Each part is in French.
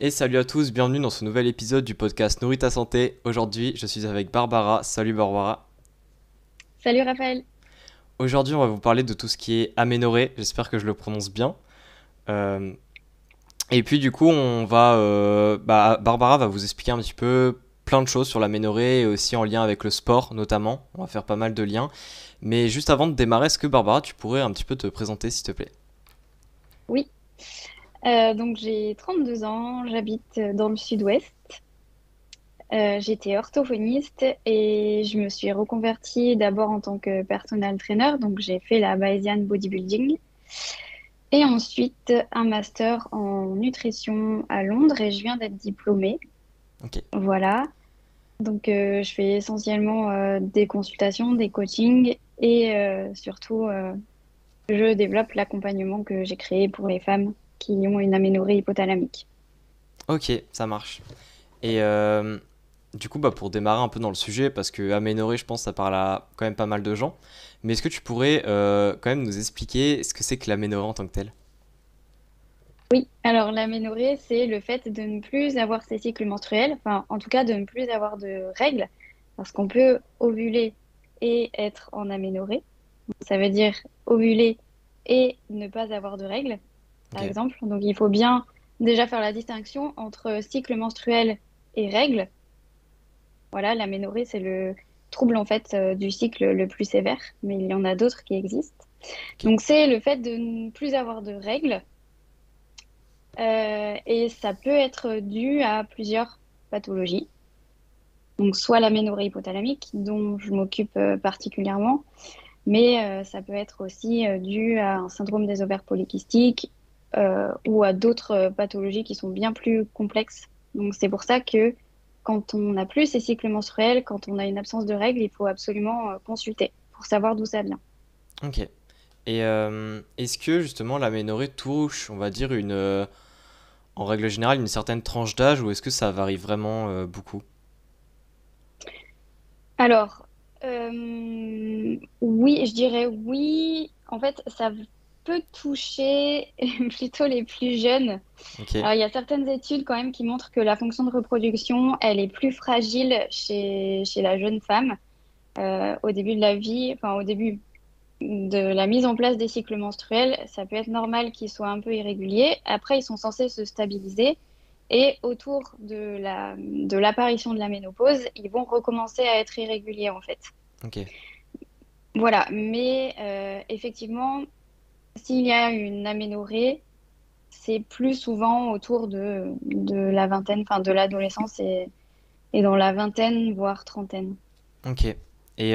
Et salut à tous, bienvenue dans ce nouvel épisode du podcast Nourris ta santé. Aujourd'hui, je suis avec Barbara. Salut Barbara. Salut Raphaël. Aujourd'hui, on va vous parler de tout ce qui est aménorrhée. J'espère que je le prononce bien. Euh, et puis du coup, Barbara va vous expliquer un petit peu plein de choses sur l'aménorrhée et aussi en lien avec le sport notamment. On va faire pas mal de liens. Mais juste avant de démarrer, est-ce que Barbara, tu pourrais un petit peu te présenter s'il te plaît? Oui, donc j'ai 32 ans, j'habite dans le sud-ouest. J'étais orthophoniste et je me suis reconvertie d'abord en tant que personal trainer, donc j'ai fait la Bayesian Bodybuilding et ensuite un master en nutrition à Londres et je viens d'être diplômée. Ok. Voilà, donc je fais essentiellement des consultations, des coachings et surtout je développe l'accompagnement que j'ai créé pour les femmes qui ont une aménorrhée hypothalamique. Ok, ça marche. Et du coup, pour démarrer un peu dans le sujet, parce que aménorrhée, je pense, ça parle à quand même pas mal de gens. Mais est-ce que tu pourrais quand même nous expliquer ce que c'est que l'aménorrhée en tant que telle? Alors, l'aménorrhée, c'est le fait de ne plus avoir ses cycles menstruels, enfin, en tout cas, de ne plus avoir de règles, parce qu'on peut ovuler et être en aménorrhée. Ça veut dire ovuler et ne pas avoir de règles, par Ok, exemple. Donc, il faut bien déjà faire la distinction entre cycle menstruel et règles. Voilà, l'aménorrhée, c'est le trouble, en fait, du cycle le plus sévère, mais il y en a d'autres qui existent. ok, Donc, c'est le fait de ne plus avoir de règles. Et ça peut être dû à plusieurs pathologies. Donc, soit l'aménorrhée hypothalamique, dont je m'occupe particulièrement, mais ça peut être aussi dû à un syndrome des ovaires polykystiques ou à d'autres pathologies qui sont bien plus complexes. Donc, c'est pour ça que quand on n'a plus ces cycles menstruels, quand on a une absence de règles, il faut absolument consulter pour savoir d'où ça vient. ok. Et est-ce que justement l'aménorrhée touche, on va dire, en règle générale, une certaine tranche d'âge ou est-ce que ça varie vraiment beaucoup? Alors, oui, je dirais oui. En fait, ça peut toucher plutôt les plus jeunes. Ok, Alors, il y a certaines études quand même qui montrent que la fonction de reproduction, elle est plus fragile chez la jeune femme au début de la vie, enfin au début de la mise en place des cycles menstruels. Ça peut être normal qu'ils soient un peu irréguliers. Après, ils sont censés se stabiliser. Et autour de l'apparition de la ménopause, ils vont recommencer à être irréguliers en fait. ok, Voilà, mais effectivement, s'il y a une aménorrhée, c'est plus souvent autour de la vingtaine, enfin de l'adolescence et dans la vingtaine, voire trentaine. ok. Et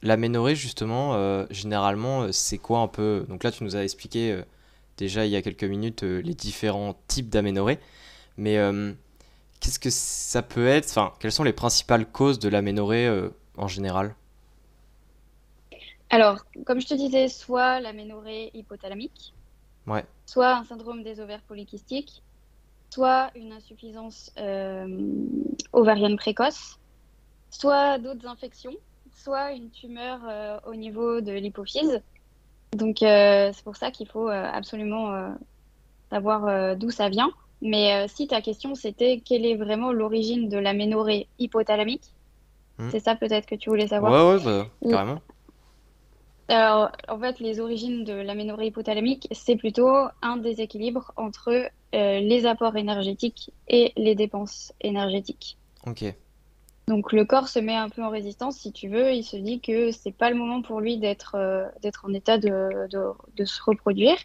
l'aménorrhée, justement, généralement, c'est quoi un peu? Donc là, tu nous as expliqué déjà il y a quelques minutes les différents types d'aménorrhée. Mais qu'est-ce que ça peut être? Enfin, quelles sont les principales causes de l'aménorrhée en général? Alors, comme je te disais, soit l'aménorrhée hypothalamique, Ouais, soit un syndrome des ovaires polykystiques, soit une insuffisance ovarienne précoce, soit d'autres infections, soit une tumeur au niveau de l'hypophyse. Donc, c'est pour ça qu'il faut absolument savoir d'où ça vient. Mais si ta question c'était quelle est vraiment l'origine de l'aménorrhée hypothalamique, hmm. c'est ça peut-être que tu voulais savoir. Ouais, ouais, bah, L- carrément. Alors, en fait, les origines de l'aménorrhée hypothalamique, c'est plutôt un déséquilibre entre les apports énergétiques et les dépenses énergétiques. Ok, Donc, le corps se met un peu en résistance, si tu veux. Il se dit que c'est pas le moment pour lui d'être en état de se reproduire.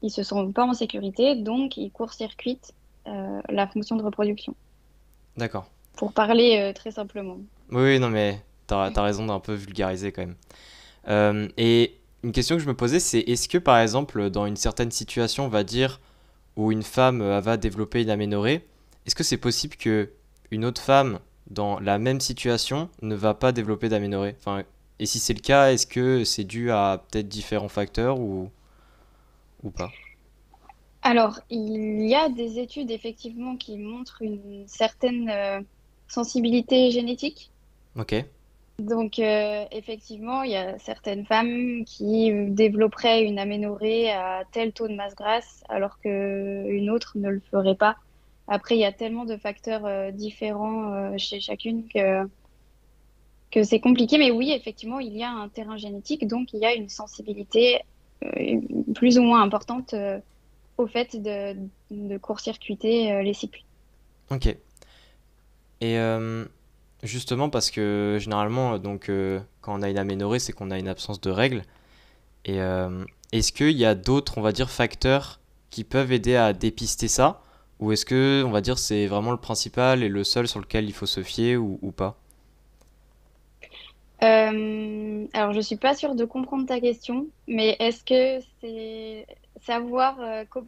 Il se sent pas en sécurité, donc il court-circuite la fonction de reproduction. d'accord. Pour parler très simplement. Oui, oui, non, mais t'as raison d'un peu vulgariser quand même. Et une question que je me posais, c'est est-ce que par exemple, dans une certaine situation, on va dire, où une femme va développer une aménorrhée, est-ce que c'est possible que une autre femme dans la même situation ne va pas développer d'aménorrhée? Enfin, et si c'est le cas, est-ce que c'est dû à peut-être différents facteurs ou pas? Alors, il y a des études effectivement qui montrent une certaine sensibilité génétique. Ok, Donc, effectivement, il y a certaines femmes qui développeraient une aménorrhée à tel taux de masse grasse, alors qu'une autre ne le ferait pas. Après, il y a tellement de facteurs différents chez chacune que c'est compliqué. Mais oui, effectivement, il y a un terrain génétique, donc il y a une sensibilité euh, plus ou moins importante au fait de court-circuiter les cycles. Ok. Et justement, parce que généralement, quand on a une aménorrhée, c'est qu'on a une absence de règles. Et est-ce qu'il y a d'autres, on va dire, facteurs qui peuvent aider à dépister ça? Ou est-ce que, on va dire, c'est vraiment le principal et le seul sur lequel il faut se fier ou pas? Alors, je suis pas sûre de comprendre ta question, mais est-ce que c'est savoir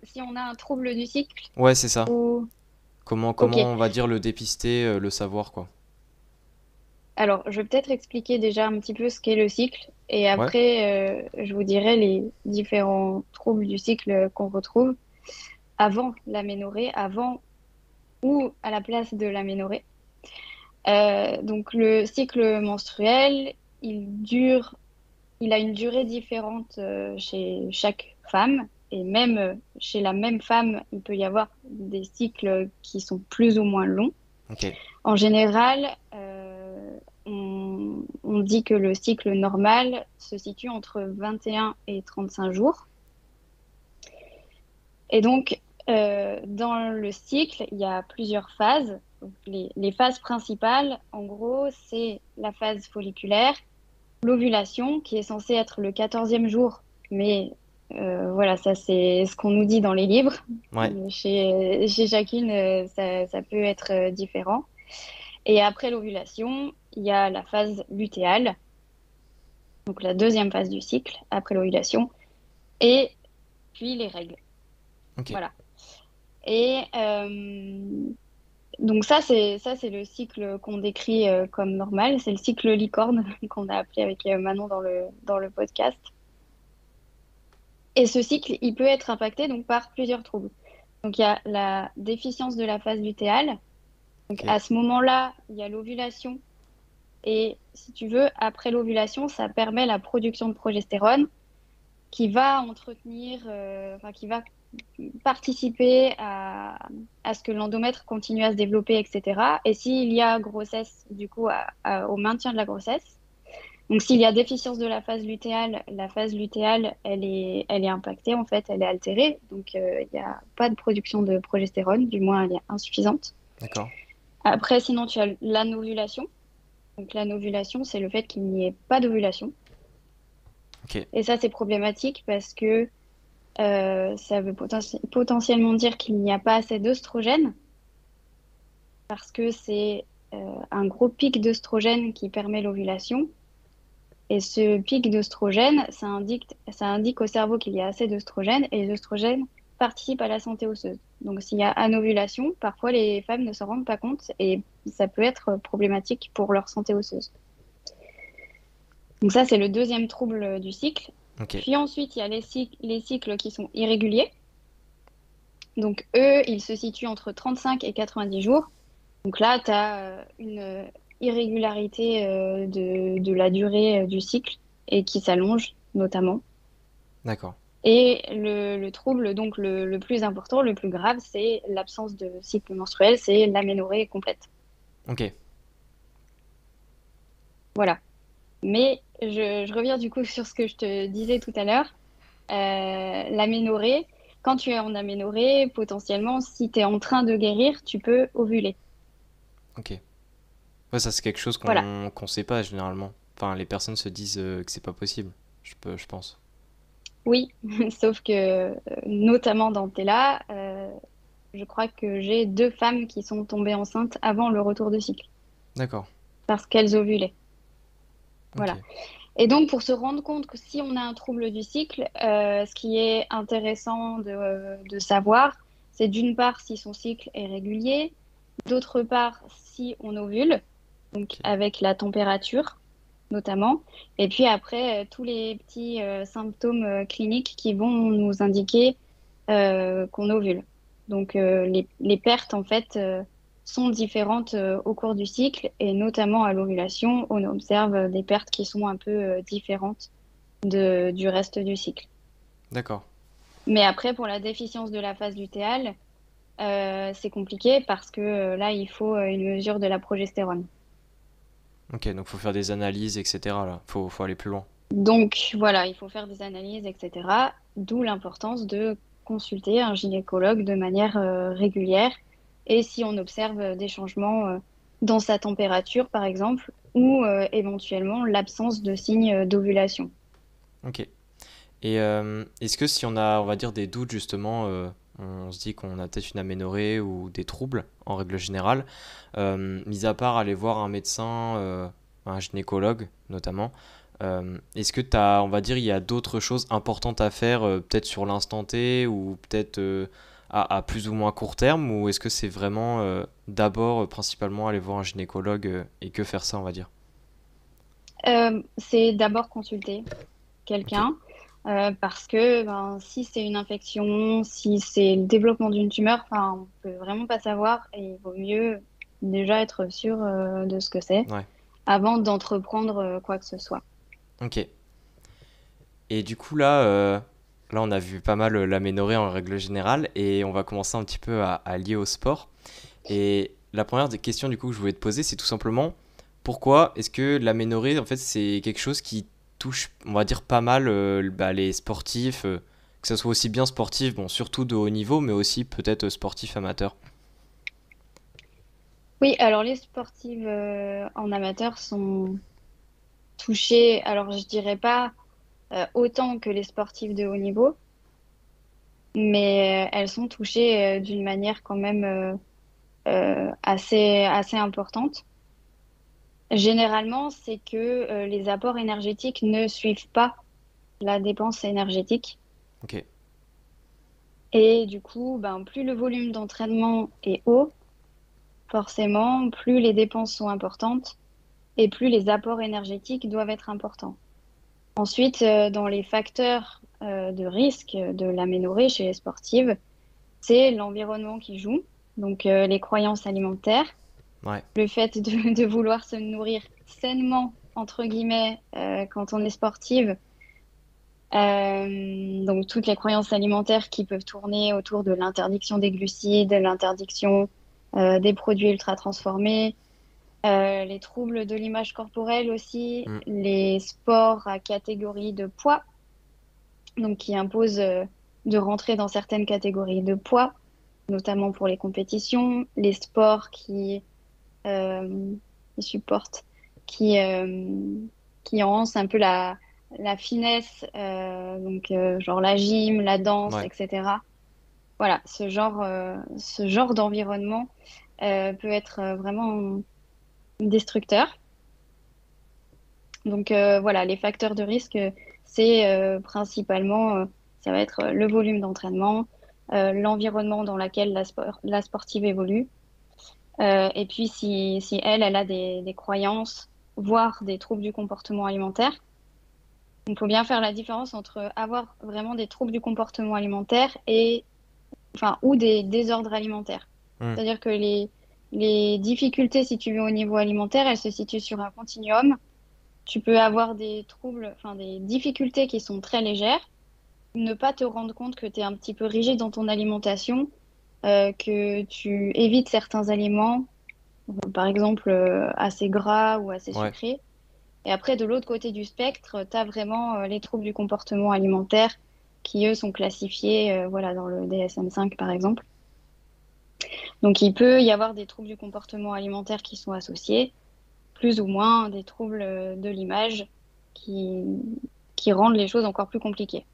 si on a un trouble du cycle Ouais, c'est ça. ou... Comment Ok. on va dire le dépister, le savoir, quoi. Alors, je vais peut-être expliquer déjà un petit peu ce qu'est le cycle et Ouais, après, je vous dirai les différents troubles du cycle qu'on retrouve avant l'aménorrhée, avant ou à la place de l'aménorrhée. Donc, le cycle menstruel, il a une durée différente chez chaque femme et même chez la même femme, il peut y avoir des cycles qui sont plus ou moins longs. ok, En général, on dit que le cycle normal se situe entre 21 et 35 jours. Et donc, dans le cycle, il y a plusieurs phases. Donc, les phases principales, en gros, c'est la phase folliculaire, l'ovulation, qui est censée être le 14e jour. Mais voilà, ça, c'est ce qu'on nous dit dans les livres. ouais, Chez chacune, ça peut être différent. Et après l'ovulation, il y a la phase lutéale, donc la deuxième phase du cycle, après l'ovulation, et puis les règles. ok, Voilà. Et donc ça c'est le cycle qu'on décrit comme normal. C'est le cycle licorne qu'on a appelé avec Manon dans le podcast. Et ce cycle, il peut être impacté donc par plusieurs troubles. Donc il y a la déficience de la phase lutéale. Donc ok, à ce moment-là, il y a l'ovulation. Et si tu veux, après l'ovulation, ça permet la production de progestérone qui va entretenir, enfin, qui va participer à ce que l'endomètre continue à se développer, etc. Et s'il y a grossesse, du coup, au maintien de la grossesse. Donc, s'il y a déficience de la phase lutéale, elle est impactée, en fait, elle est altérée. Donc, il n'y a pas de production de progestérone, du moins, elle est insuffisante. d'accord, Après, sinon, tu as l'anovulation. Donc, l'anovulation, c'est le fait qu'il n'y ait pas d'ovulation. ok, Et ça, c'est problématique parce que ça veut potentiellement dire qu'il n'y a pas assez d'œstrogène, parce que c'est un gros pic d'œstrogène qui permet l'ovulation. Et ce pic d'œstrogène, ça indique au cerveau qu'il y a assez d'œstrogène, et les œstrogènes participent à la santé osseuse. Donc s'il y a anovulation, parfois les femmes ne s'en rendent pas compte, et ça peut être problématique pour leur santé osseuse. Donc ça, c'est le deuxième trouble du cycle. ok, Puis ensuite, il y a les cycles qui sont irréguliers. Donc, eux, ils se situent entre 35 et 90 jours. Donc là, tu as une irrégularité de la durée du cycle et qui s'allonge notamment. d'accord, Et le trouble, donc le plus important, le plus grave, c'est l'absence de cycle menstruel, c'est l'aménorrhée complète. ok, Voilà. Mais je reviens du coup sur ce que je te disais tout à l'heure. L'aménorrhée, quand tu es en aménorrhée, potentiellement, si tu es en train de guérir, tu peux ovuler. ok. Ouais, ça c'est quelque chose Voilà. qu'on sait pas généralement. Enfin, les personnes se disent que c'est pas possible, je pense. Oui, sauf que notamment dans Tela, je crois que j'ai deux femmes qui sont tombées enceintes avant le retour de cycle D'accord, parce qu'elles ovulaient. ok, Voilà. Et donc, pour se rendre compte que si on a un trouble du cycle, ce qui est intéressant de savoir, c'est d'une part si son cycle est régulier, d'autre part si on ovule, donc ok, avec la température notamment, et puis après tous les petits symptômes cliniques qui vont nous indiquer qu'on ovule. Donc les pertes en fait sont différentes au cours du cycle et notamment à l'ovulation, on observe des pertes qui sont un peu différentes du reste du cycle. d'accord, Mais après, pour la déficience de la phase lutéale, c'est compliqué parce que là, il faut une mesure de la progestérone. Ok, donc faut faire des analyses, etc. là. Faut aller plus loin. Donc voilà, il faut faire des analyses, etc. D'où l'importance de consulter un gynécologue de manière régulière. Et si on observe des changements dans sa température, par exemple, ou éventuellement l'absence de signes d'ovulation. Ok. Et est-ce que si on a, on va dire, des doutes justement, on se dit qu'on a peut-être une aménorrhée ou des troubles en règle générale, mis à part aller voir un médecin, un gynécologue notamment, est-ce que tu as, on va dire, il y a d'autres choses importantes à faire, peut-être sur l'instant T ou peut-être à plus ou moins court terme, ou est-ce que c'est vraiment d'abord, principalement, aller voir un gynécologue et que faire ça, on va dire? C'est d'abord consulter Ok, quelqu'un parce que ben, si c'est une infection, si c'est le développement d'une tumeur, enfin, on peut vraiment pas savoir et il vaut mieux déjà être sûr de ce que c'est ouais, avant d'entreprendre quoi que ce soit. ok. Et du coup, là, on a vu pas mal l'aménorrhée en règle générale et on va commencer un petit peu à lier au sport. Et la première des questions du coup que je voulais te poser, c'est tout simplement pourquoi est-ce que l'aménorrhée, en fait, c'est quelque chose qui touche, on va dire, pas mal les sportifs, que ce soit aussi bien sportif, bon, surtout de haut niveau, mais aussi peut-être sportif amateur. Oui, alors les sportives en amateur sont touchées, alors je dirais pas autant que les sportives de haut niveau, mais elles sont touchées d'une manière quand même assez importante. Généralement, c'est que les apports énergétiques ne suivent pas la dépense énergétique. Ok, Et du coup, ben, plus le volume d'entraînement est haut, forcément, plus les dépenses sont importantes et plus les apports énergétiques doivent être importants. Ensuite, dans les facteurs de risque de l'aménorrhée chez les sportives, c'est l'environnement qui joue, donc les croyances alimentaires, ouais, le fait de vouloir se nourrir sainement, entre guillemets, quand on est sportive. Donc toutes les croyances alimentaires qui peuvent tourner autour de l'interdiction des glucides, l'interdiction des produits ultra transformés, les troubles de l'image corporelle aussi, hmm, les sports à catégorie de poids, donc qui imposent de rentrer dans certaines catégories de poids, notamment pour les compétitions, les sports euh, qui supportent, qui, euh, qui enhancent un peu la finesse, donc genre la gym, la danse, ouais, etc. Voilà, ce genre d'environnement peut être vraiment destructeur. Donc voilà, les facteurs de risque, c'est principalement, ça va être le volume d'entraînement, l'environnement dans lequel la sportive évolue, et puis si elle, elle a des croyances, voire des troubles du comportement alimentaire. Il faut bien faire la différence entre avoir vraiment des troubles du comportement alimentaire et, enfin, ou des désordres alimentaires. hmm, C'est-à-dire que les difficultés, si tu veux, au niveau alimentaire, elles se situent sur un continuum. Tu peux avoir des troubles, enfin des difficultés qui sont très légères, ne pas te rendre compte que tu es un petit peu rigide dans ton alimentation, que tu évites certains aliments, par exemple assez gras ou assez ouais, sucrés. Et après, de l'autre côté du spectre, tu as vraiment les troubles du comportement alimentaire qui, eux, sont classifiés voilà, dans le DSM-5, par exemple. Donc, il peut y avoir des troubles du comportement alimentaire qui sont associés, plus ou moins des troubles de l'image qui, qui rendent les choses encore plus compliquées.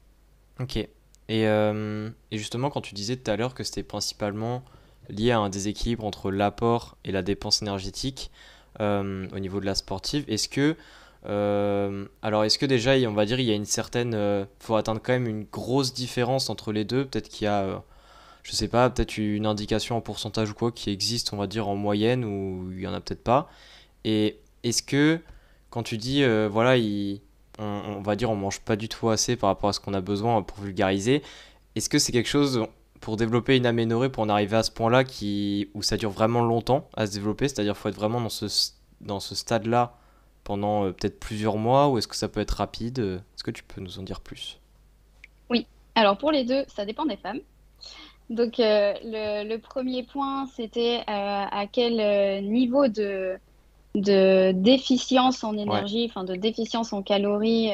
ok. Et justement, quand tu disais tout à l'heure que c'était principalement lié à un déséquilibre entre l'apport et la dépense énergétique au niveau de la sportive, alors est-ce que déjà, on va dire, il y a une certaine, faut atteindre quand même une grosse différence entre les deux, peut-être qu'il y a, je sais pas, peut-être une indication en pourcentage ou quoi qui existe, on va dire, en moyenne, ou il y en a peut-être pas. Et est-ce que, quand tu dis, voilà, on va dire, on mange pas du tout assez par rapport à ce qu'on a besoin pour vulgariser, est-ce que c'est quelque chose pour développer une aménorrhée, pour en arriver à ce point-là, où ça dure vraiment longtemps à se développer, c'est-à-dire qu'il faut être vraiment dans ce stade-là pendant peut-être plusieurs mois, ou est-ce que ça peut être rapide? Est-ce que tu peux nous en dire plus? Oui, alors pour les deux, ça dépend des femmes. Donc, le premier point, c'était à quel niveau de déficience en Ouais, énergie, enfin de déficience en calories.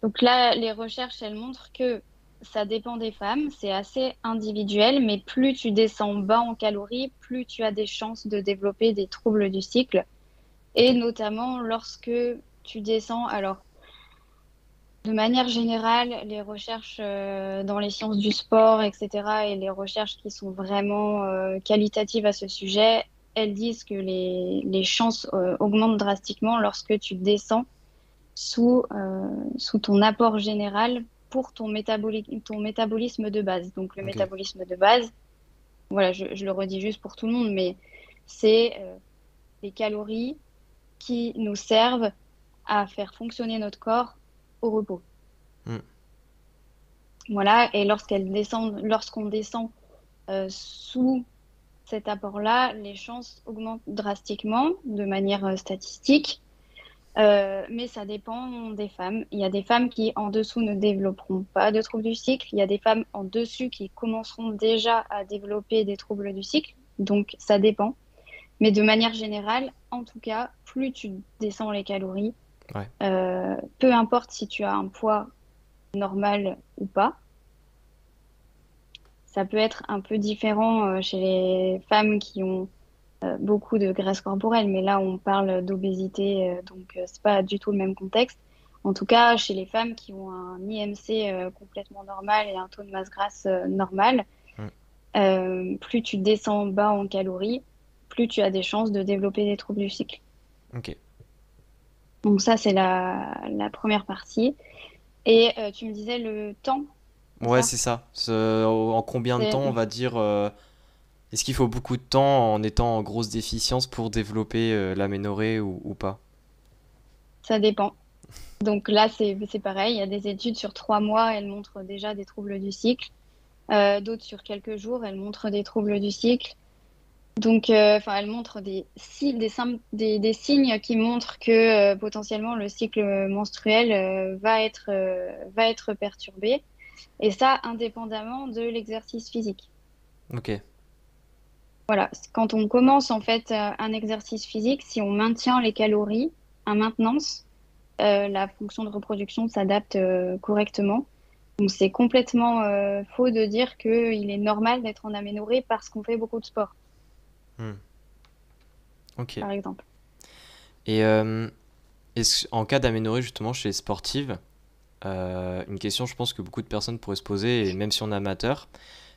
Donc là, les recherches, elles montrent que ça dépend des femmes, c'est assez individuel, mais plus tu descends bas en calories, plus tu as des chances de développer des troubles du cycle. ok. Et notamment lorsque tu descends, alors de manière générale, les recherches dans les sciences du sport, etc., et les recherches qui sont vraiment qualitatives à ce sujet, elles disent que les chances augmentent drastiquement lorsque tu descends sous ton apport général pour ton métabolisme de base. Donc le Ok. métabolisme de base, voilà, je le redis juste pour tout le monde, mais c'est les calories qui nous servent à faire fonctionner notre corps au repos. Hmm. Voilà, et lorsqu'on descend sous cet apport-là, les chances augmentent drastiquement de manière statistique. Mais ça dépend des femmes. Il y a des femmes qui, en dessous, ne développeront pas de troubles du cycle. Il y a des femmes en dessus qui commenceront déjà à développer des troubles du cycle. Donc, ça dépend. Mais de manière générale, en tout cas, plus tu descends les calories, Ouais. peu importe si tu as un poids normal ou pas, ça peut être un peu différent chez les femmes qui ont beaucoup de graisse corporelle, mais là on parle d'obésité, donc c'est pas du tout le même contexte. En tout cas, chez les femmes qui ont un IMC complètement normal et un taux de masse grasse normal, Hmm. plus tu descends bas en calories, plus tu as des chances de développer des troubles du cycle. Ok. Donc ça, c'est la première partie. Et tu me disais le temps, c'est Ouais, ça? c'est ça. En combien de temps, C'est, on va dire, est-ce qu'il faut beaucoup de temps en étant en grosse déficience pour développer l'aménorrhée ou pas? ça dépend. Donc là, c'est pareil. Il y a des études sur 3 mois, elles montrent déjà des troubles du cycle. D'autres sur quelques jours, elles montrent des troubles du cycle. Donc, enfin, elles montrent des signes qui montrent que potentiellement le cycle menstruel va être perturbé. Et ça, indépendamment de l'exercice physique. Ok. Voilà, quand on commence en fait un exercice physique, si on maintient les calories à maintenance, la fonction de reproduction s'adapte correctement. Donc c'est complètement faux de dire qu'il est normal d'être en aménorrhée parce qu'on fait beaucoup de sport, Hmm. Ok. par exemple. Et en cas d'aménorrhée justement chez les sportives, une question je pense que beaucoup de personnes pourraient se poser, et même si on est amateur,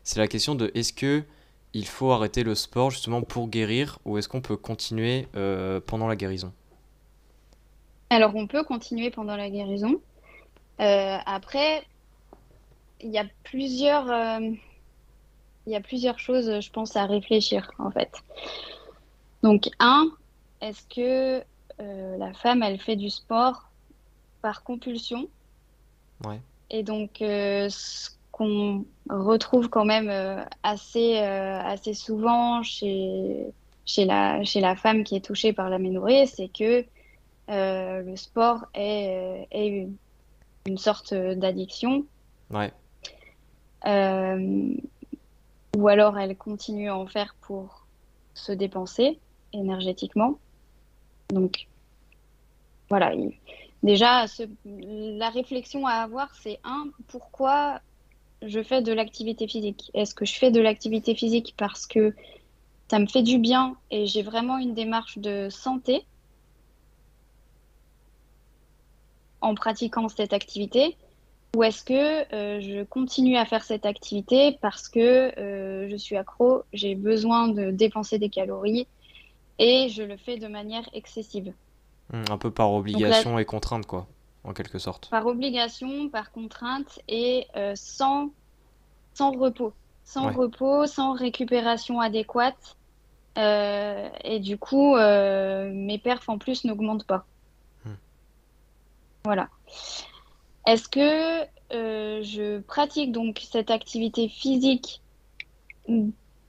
c'est la question de est-ce que il faut arrêter le sport justement pour guérir ou est-ce qu'on peut continuer pendant la guérison? Alors on peut continuer pendant la guérison. Après, il y a il y a plusieurs choses, je pense, à réfléchir en fait. Donc est-ce que la femme, elle fait du sport par compulsion? Ouais. Et donc, ce qu'on retrouve quand même assez souvent chez la femme qui est touchée par l'aménorrhée, c'est que le sport est une sorte d'addiction, Ouais. euh, ou alors elle continue à en faire pour se dépenser énergétiquement. Donc, voilà. Déjà, la réflexion à avoir, c'est pourquoi je fais de l'activité physique? Est-ce que je fais de l'activité physique parce que ça me fait du bien et j'ai vraiment une démarche de santé en pratiquant cette activité? Ou est-ce que je continue à faire cette activité parce que je suis accro, j'ai besoin de dépenser des calories et je le fais de manière excessive? Un peu par Donc là, obligation et contrainte quoi, en quelque sorte. par obligation, par contrainte et sans repos. Sans Ouais. repos, sans récupération adéquate. Et du coup, mes perfs en plus n'augmentent pas. Hmm. Voilà. Est-ce que je pratique donc cette activité physique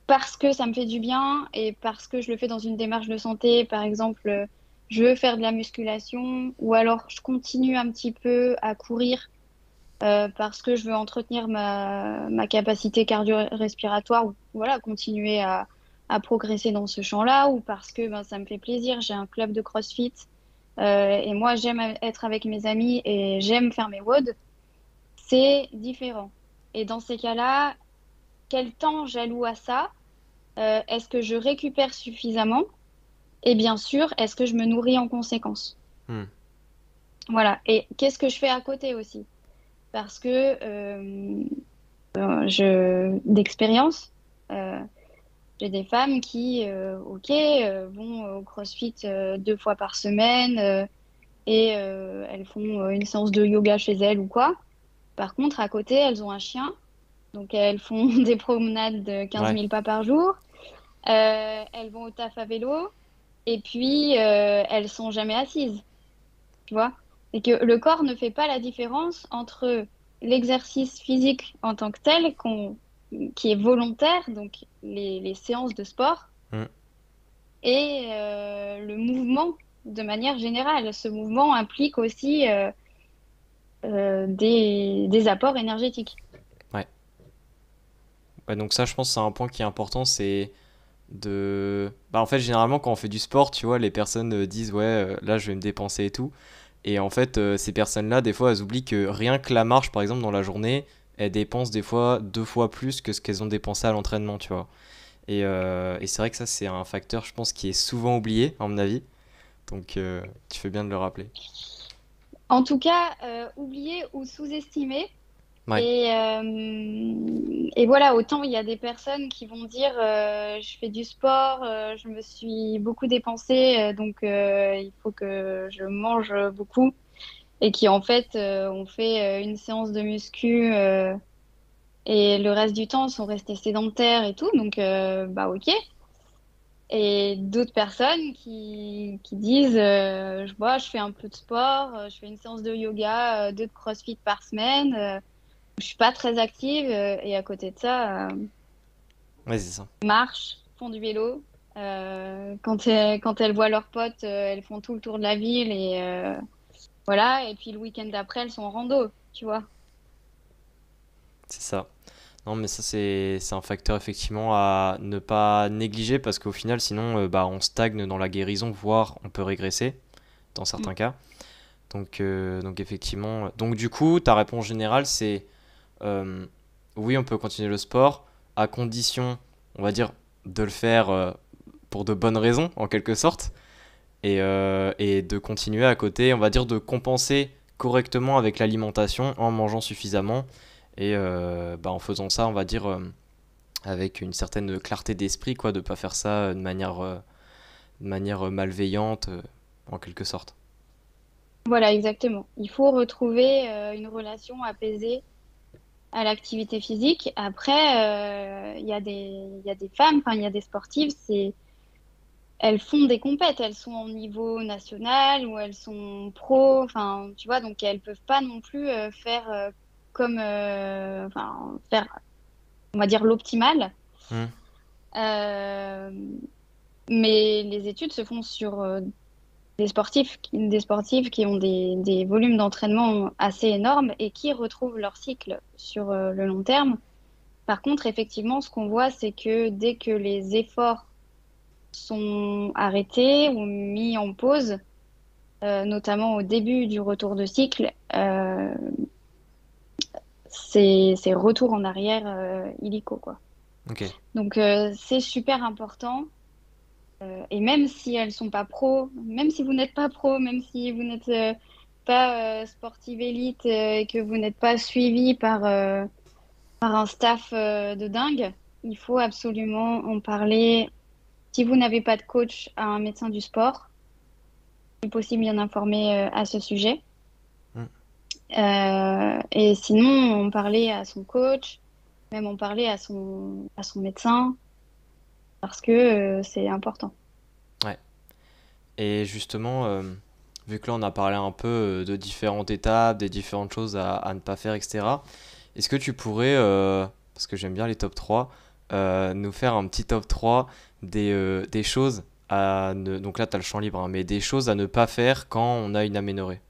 parce que ça me fait du bien et parce que je le fais dans une démarche de santé? Par exemple, je veux faire de la musculation ou alors je continue un petit peu à courir parce que je veux entretenir ma capacité cardio-respiratoire ou voilà, continuer à progresser dans ce champ-là ou parce que ben, ça me fait plaisir. J'ai un club de CrossFit et moi, j'aime être avec mes amis et j'aime faire mes WOD. C'est différent. Et dans ces cas-là, quel temps j'alloue à ça? Est-ce que je récupère suffisamment? Et bien sûr, est-ce que je me nourris en conséquence? Hmm. Voilà. Et qu'est-ce que je fais à côté aussi? Parce que d'expérience, euh, j'ai des femmes qui, ok, vont au CrossFit 2 fois par semaine et elles font une séance de yoga chez elles ou quoi. Par contre, à côté, elles ont un chien, donc elles font des promenades de 15 Ouais, 000 pas par jour. Elles vont au taf à vélo et puis elles sont jamais assises, tu vois. C'est que le corps ne fait pas la différence entre l'exercice physique en tant que tel, qui est volontaire, donc les séances de sport, hmm, et le mouvement de manière générale. Ce mouvement implique aussi des apports énergétiques. ouais. Ouais, donc ça, je pense que c'est un point qui est important, c'est de... Bah, en fait, généralement, quand on fait du sport, tu vois, les personnes disent, ouais, là, je vais me dépenser et tout. Et en fait, ces personnes-là, des fois, elles oublient que rien que la marche, par exemple, dans la journée, elles dépensent des fois 2 fois plus que ce qu'elles ont dépensé à l'entraînement, tu vois. Et c'est vrai que ça, c'est un facteur, je pense, qui est souvent oublié, à mon avis. Donc, tu fais bien de le rappeler. En tout cas, oublié ou sous-estimé. Ouais, Et voilà, autant il y a des personnes qui vont dire je fais du sport, je me suis beaucoup dépensée, donc il faut que je mange beaucoup. Et qui en fait ont fait une séance de muscu et le reste du temps sont restés sédentaires et tout, donc bah ok. Et d'autres personnes qui disent je fais un peu de sport, je fais une séance de yoga, 2 de CrossFit par semaine. Je suis pas très active et à côté de ça, ouais, c'est ça. marche, font du vélo. Quand elles voient leurs potes, elles font tout le tour de la ville et voilà. Et puis le week-end d'après, elles sont en rando, tu vois. C'est ça. Non, mais ça, c'est un facteur effectivement à ne pas négliger parce qu'au final, sinon, bah, on stagne dans la guérison, voire on peut régresser dans Mm. certains cas. Donc effectivement. Donc, du coup, ta réponse générale, c'est euh, oui, on peut continuer le sport à condition, on va dire, de le faire pour de bonnes raisons, en quelque sorte, et de continuer à côté, on va dire, de compenser correctement avec l'alimentation en mangeant suffisamment et bah, en faisant ça, on va dire, avec une certaine clarté d'esprit, quoi, de pas faire ça de manière malveillante, en quelque sorte. Voilà, exactement. Il faut retrouver une relation apaisée à l'activité physique. Après, il y a des femmes, enfin, il y a des sportives, elles font des compètes, elles sont au niveau national ou elles sont pro, enfin, tu vois, donc elles peuvent pas non plus faire enfin, faire, on va dire, l'optimal. Hmm. Euh, mais les études se font sur des sportifs qui ont des volumes d'entraînement assez énormes et qui retrouvent leur cycle sur le long terme. Par contre, effectivement, ce qu'on voit, c'est que dès que les efforts sont arrêtés ou mis en pause, notamment au début du retour de cycle, c'est retour en arrière illico, quoi. Ok. Donc, c'est super important. Et même si elles sont pas pro, même si vous n'êtes pas pro, même si vous n'êtes pas sportive élite et que vous n'êtes pas suivi par un staff de dingue, il faut absolument en parler. Si vous n'avez pas de coach, à un médecin du sport, si possible bien informé à ce sujet. Hmm. Et sinon, en parler à son coach, même en parler à son médecin, parce que c'est important. Ouais. Et justement, vu que là on a parlé un peu de différentes étapes, des différentes choses à ne pas faire, etc., est-ce que tu pourrais, parce que j'aime bien les top 3, nous faire un petit top 3 des choses à ne... Donc là tu as le champ libre, hein, mais des choses à ne pas faire quand on a une aménorrhée.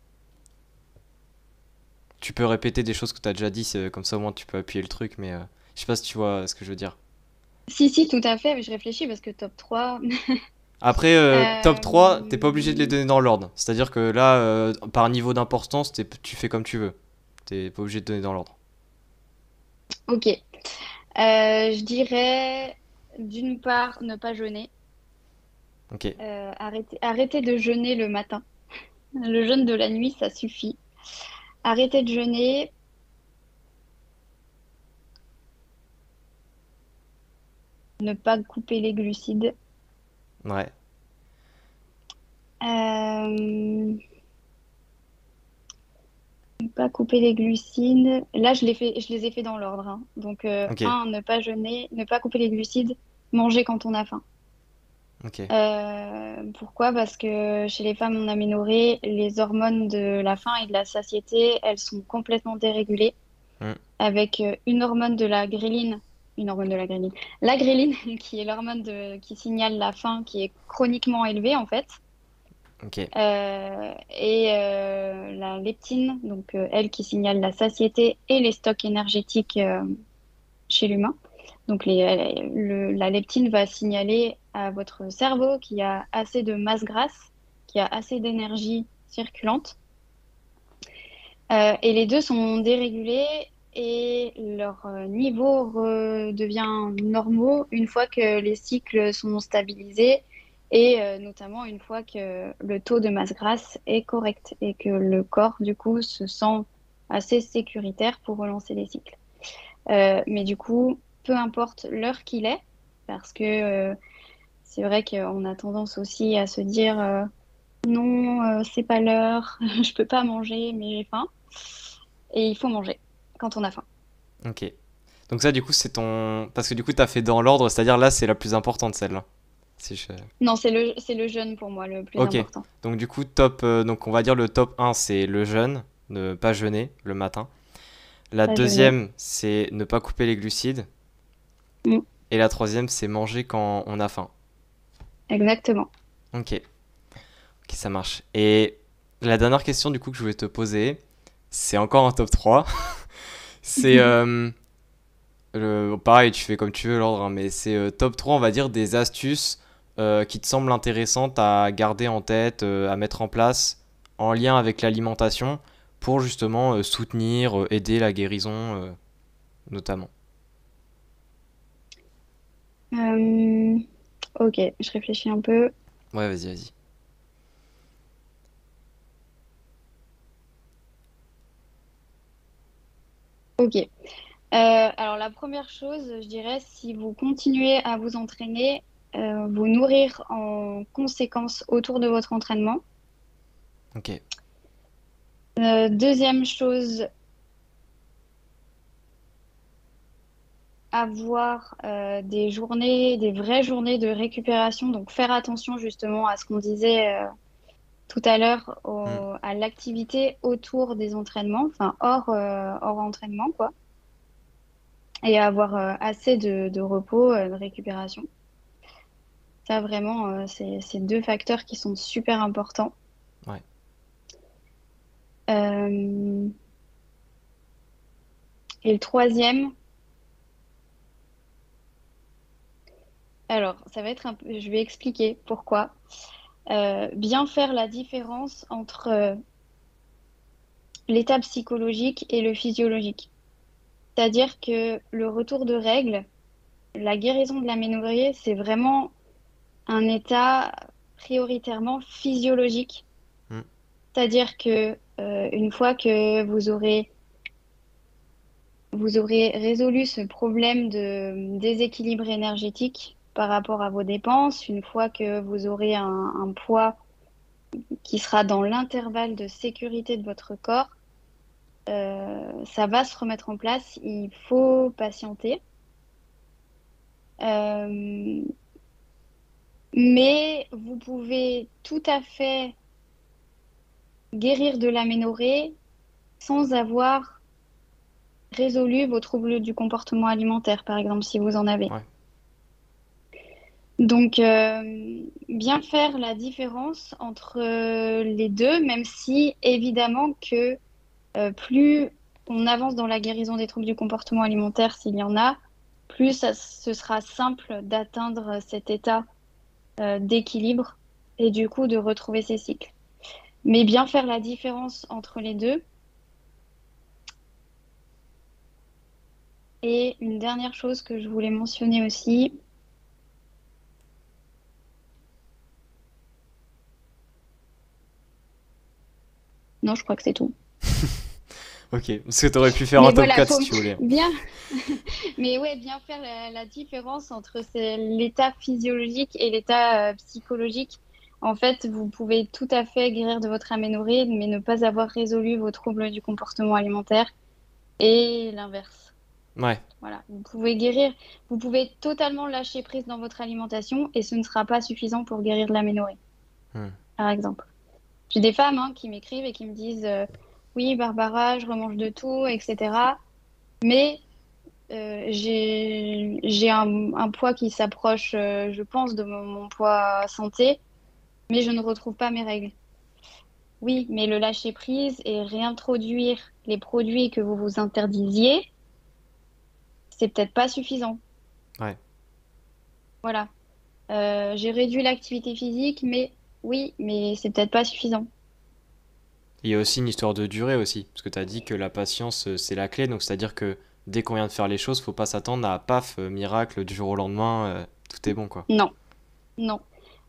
tu peux répéter des choses que tu as déjà dit, comme ça au moins tu peux appuyer le truc, mais je sais pas si tu vois ce que je veux dire. Si, si, tout à fait, mais je réfléchis parce que top 3. Après, top 3 t'es pas obligé de les Euh, donner dans l'ordre. C'est-à-dire que là, par niveau d'importance, tu fais comme tu veux. T'es pas obligé de donner dans l'ordre. ok. Je dirais d'une part ne pas jeûner. Ok, Arrêter de jeûner le matin. Le jeûne de la nuit, ça suffit. Arrêter de jeûner, ne pas couper les glucides. ouais, Euh, Ne pas couper les glucides. Là, je les ai fait dans l'ordre, hein. Donc, ok, ne pas jeûner, ne pas couper les glucides, manger quand on a faim. ok. Pourquoi? Parce que chez les femmes en aménorrhée, les hormones de la faim et de la satiété, elles sont complètement dérégulées Hmm, avec une hormone de la gréline, la gréline qui est qui signale la faim qui est chroniquement élevée en fait. ok, La leptine, donc elle qui signale la satiété et les stocks énergétiques chez l'humain. Donc la leptine va signaler à votre cerveau qu'il y a assez de masse grasse, qu'il y a assez d'énergie circulante. Et les deux sont dérégulés et leur niveau redevient normaux une fois que les cycles sont stabilisés et notamment une fois que le taux de masse grasse est correct et que le corps, du coup, se sent assez sécuritaire pour relancer les cycles. Mais du coup, peu importe l'heure qu'il est, parce que c'est vrai qu'on a tendance aussi à se dire non, c'est pas l'heure, je peux pas manger, mais j'ai faim. Et il faut manger quand on a faim. ok. Donc ça, du coup, c'est ton... Parce que du coup, t'as fait dans l'ordre, c'est-à-dire là, c'est la plus importante, celle-là. Si je... Non, c'est le jeûne pour moi le plus Ok. important. Donc du coup, top... donc on va dire le top un c'est le jeûne, ne pas jeûner le matin. La Pas jeûner. deuxième, c'est ne pas couper les glucides. Mm, Et la troisième, c'est manger quand on a faim. exactement. Ok, ok, ça marche. Et la dernière question du coup que je voulais te poser, c'est encore un top 3. C'est pareil, tu fais comme tu veux l'ordre, hein, mais c'est top 3 on va dire, des astuces qui te semblent intéressantes à garder en tête, à mettre en place en lien avec l'alimentation pour justement soutenir, aider la guérison notamment. Euh, ok, je réfléchis un peu. Ouais, vas-y, vas-y. Ok. Alors la première chose, je dirais, si vous continuez à vous entraîner, vous nourrir en conséquence autour de votre entraînement. Ok. Deuxième chose, avoir des journées, des vraies journées de récupération. Donc faire attention justement à ce qu'on disait tout à l'heure Hmm. à l'activité autour des entraînements, enfin hors entraînement, quoi, et avoir assez de repos, de récupération. Ça, vraiment, c'est deux facteurs qui sont super importants. Ouais. Euh, et le troisième, alors, ça va être un peu, je vais expliquer pourquoi. Bien faire la différence entre l'état psychologique et le physiologique. C'est-à-dire que le retour de règles, la guérison de l'aménorrhée, c'est vraiment un état prioritairement physiologique. Hmm. C'est-à-dire que une fois que vous aurez résolu ce problème de déséquilibre énergétique par rapport à vos dépenses, une fois que vous aurez un poids qui sera dans l'intervalle de sécurité de votre corps, ça va se remettre en place. Il faut patienter. Euh, mais vous pouvez tout à fait guérir de l'aménorrhée sans avoir résolu vos troubles du comportement alimentaire, par exemple, si vous en avez. Ouais. Donc, bien faire la différence entre les deux, même si évidemment que plus on avance dans la guérison des troubles du comportement alimentaire, s'il y en a, plus ce sera simple d'atteindre cet état d'équilibre et du coup de retrouver ses cycles. Mais bien faire la différence entre les deux. Et une dernière chose que je voulais mentionner aussi, non, je crois que c'est tout. Ok, parce que t'aurais pu faire un Mais top voilà, 4 faut si tu voulais. bien, mais ouais, bien faire la différence entre l'état physiologique et l'état psychologique. En fait, vous pouvez tout à fait guérir de votre aménorrhée, mais ne pas avoir résolu vos troubles du comportement alimentaire et l'inverse. Ouais. Voilà, vous pouvez guérir, vous pouvez totalement lâcher prise dans votre alimentation et ce ne sera pas suffisant pour guérir de l'aménorrhée, Hmm. par exemple. J'ai des femmes qui m'écrivent et qui me disent oui, Barbara, je remange de tout, etc. Mais j'ai un poids qui s'approche, je pense, de mon poids santé, mais je ne retrouve pas mes règles. Oui, mais le lâcher prise et réintroduire les produits que vous vous interdisiez, c'est peut-être pas suffisant. Ouais. Voilà. J'ai réduit l'activité physique, mais oui, mais c'est peut-être pas suffisant. Il y a aussi une histoire de durée aussi, parce que tu as dit que la patience, c'est la clé, donc c'est-à-dire que dès qu'on vient de faire les choses, faut pas s'attendre à paf, miracle, du jour au lendemain, tout est bon, quoi. Non, non.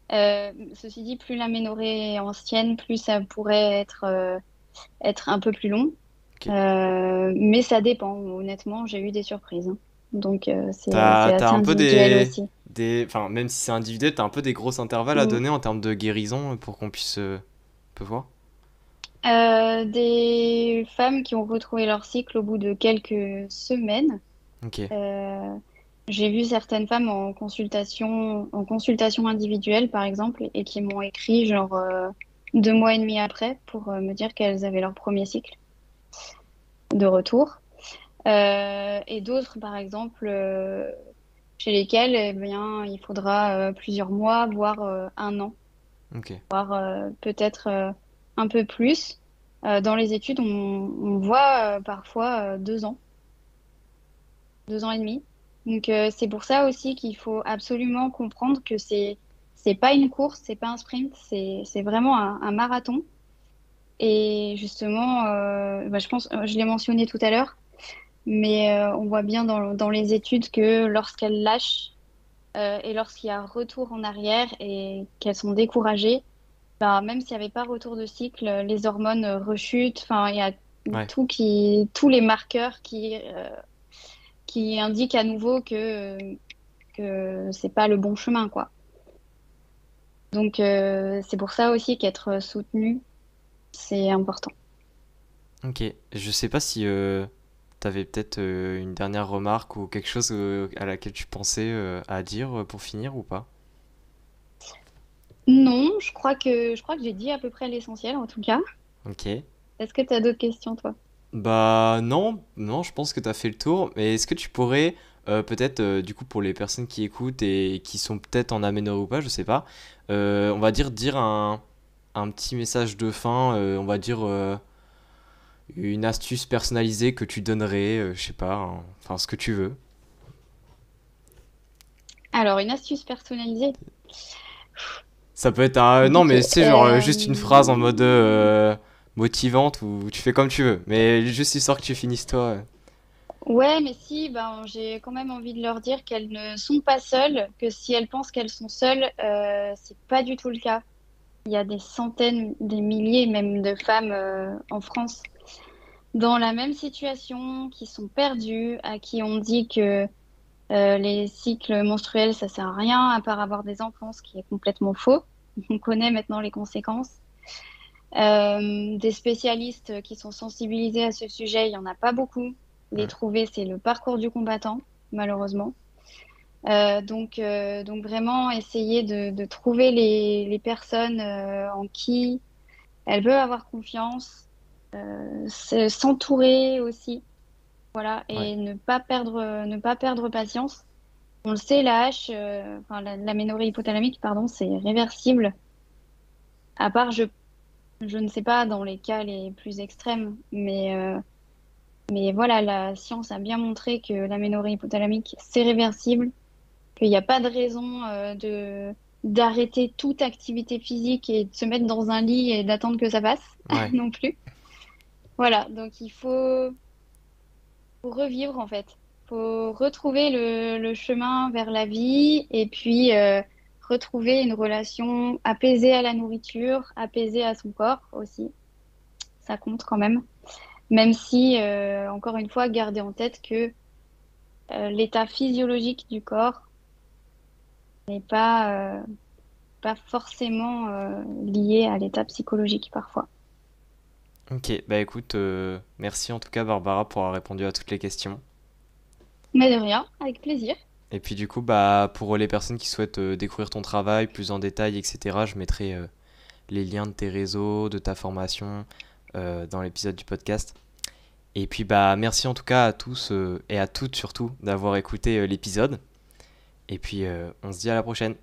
Ceci dit, plus l'aménorrhée est ancienne, plus ça pourrait être un peu plus long. Ok. Mais ça dépend. Honnêtement, j'ai eu des surprises, hein. Donc, c'est T'as assez un peu individuel aussi. enfin, même si c'est individuel, t'as un peu des gros intervalles à Mm. donner en termes de guérison pour qu'on puisse, un peu voir. Des femmes qui ont retrouvé leur cycle au bout de quelques semaines. Ok. Euh, j'ai vu certaines femmes en consultation individuelle, par exemple, et qui m'ont écrit genre 2 mois et demi après pour me dire qu'elles avaient leur premier cycle de retour. Et d'autres, par exemple, chez lesquelles eh bien, il faudra plusieurs mois, voire un an, Ok. voire peut-être un peu plus. Dans les études, on voit parfois 2 ans, 2 ans et demi. Donc c'est pour ça aussi qu'il faut absolument comprendre que c'est pas une course, c'est pas un sprint, c'est vraiment un marathon. Et justement, bah, je pense, je l'ai mentionné tout à l'heure, mais on voit bien dans les études que lorsqu'elles lâchent et lorsqu'il y a retour en arrière et qu'elles sont découragées, bah, même s'il n'y avait pas retour de cycle, les hormones rechutent. Enfin, il y a Ouais. tous les marqueurs qui indiquent à nouveau que c'est pas le bon chemin, quoi. Donc, c'est pour ça aussi qu'être soutenu, c'est important. Ok. Je sais pas si t'avais peut-être une dernière remarque ou quelque chose à laquelle tu pensais à dire pour finir ou pas. Non, je crois que j'ai dit à peu près l'essentiel en tout cas. Ok. Est-ce que tu as d'autres questions, toi? Bah non, non, je pense que tu as fait le tour. Mais est-ce que tu pourrais, peut-être, du coup, pour les personnes qui écoutent et qui sont peut-être en aménorrhée ou pas, je sais pas, on va dire un petit message de fin, on va dire une astuce personnalisée que tu donnerais, je sais pas, enfin ce que tu veux. Alors, une astuce personnalisée. Ça peut être un... non, mais Compliqué. c'est genre juste une phrase en mode motivante ou tu fais comme tu veux. Mais juste histoire que tu finisses toi. Ouais, mais si, ben, j'ai quand même envie de leur dire qu'elles ne sont pas seules, que si elles pensent qu'elles sont seules, c'est pas du tout le cas. Il y a des centaines, des milliers même de femmes en France dans la même situation, qui sont perdues, à qui on dit que les cycles menstruels, ça sert à rien à part avoir des enfants, ce qui est complètement faux. On connaît maintenant les conséquences. Des spécialistes qui sont sensibilisés à ce sujet, il n'y en a pas beaucoup. Les Hmm. trouver, c'est le parcours du combattant, malheureusement. Donc vraiment essayer de trouver les personnes en qui elle veut avoir confiance, s'entourer aussi, voilà, Ouais. et ne pas perdre patience. On le sait, la hache, enfin l'aménorrhée hypothalamique, pardon, c'est réversible. À part, je ne sais pas dans les cas les plus extrêmes, mais Mais voilà, la science a bien montré que l'aménorrhée hypothalamique, c'est réversible, qu'il n'y a pas de raison d'arrêter toute activité physique et de se mettre dans un lit et d'attendre que ça passe Ouais. non plus. Voilà, donc faut revivre en fait. Faut retrouver le chemin vers la vie et puis retrouver une relation apaisée à la nourriture, apaisée à son corps aussi. Ça compte quand même. Même si, encore une fois, garder en tête que l'état physiologique du corps n'est pas forcément lié à l'état psychologique parfois. Ok, bah écoute, merci en tout cas Barbara pour avoir répondu à toutes les questions. Mais de rien, avec plaisir. Et puis du coup, bah pour les personnes qui souhaitent découvrir ton travail plus en détail, etc., je mettrai les liens de tes réseaux, de ta formation dans l'épisode du podcast. Et puis bah merci en tout cas à tous et à toutes surtout d'avoir écouté l'épisode. Et puis on se dit à la prochaine.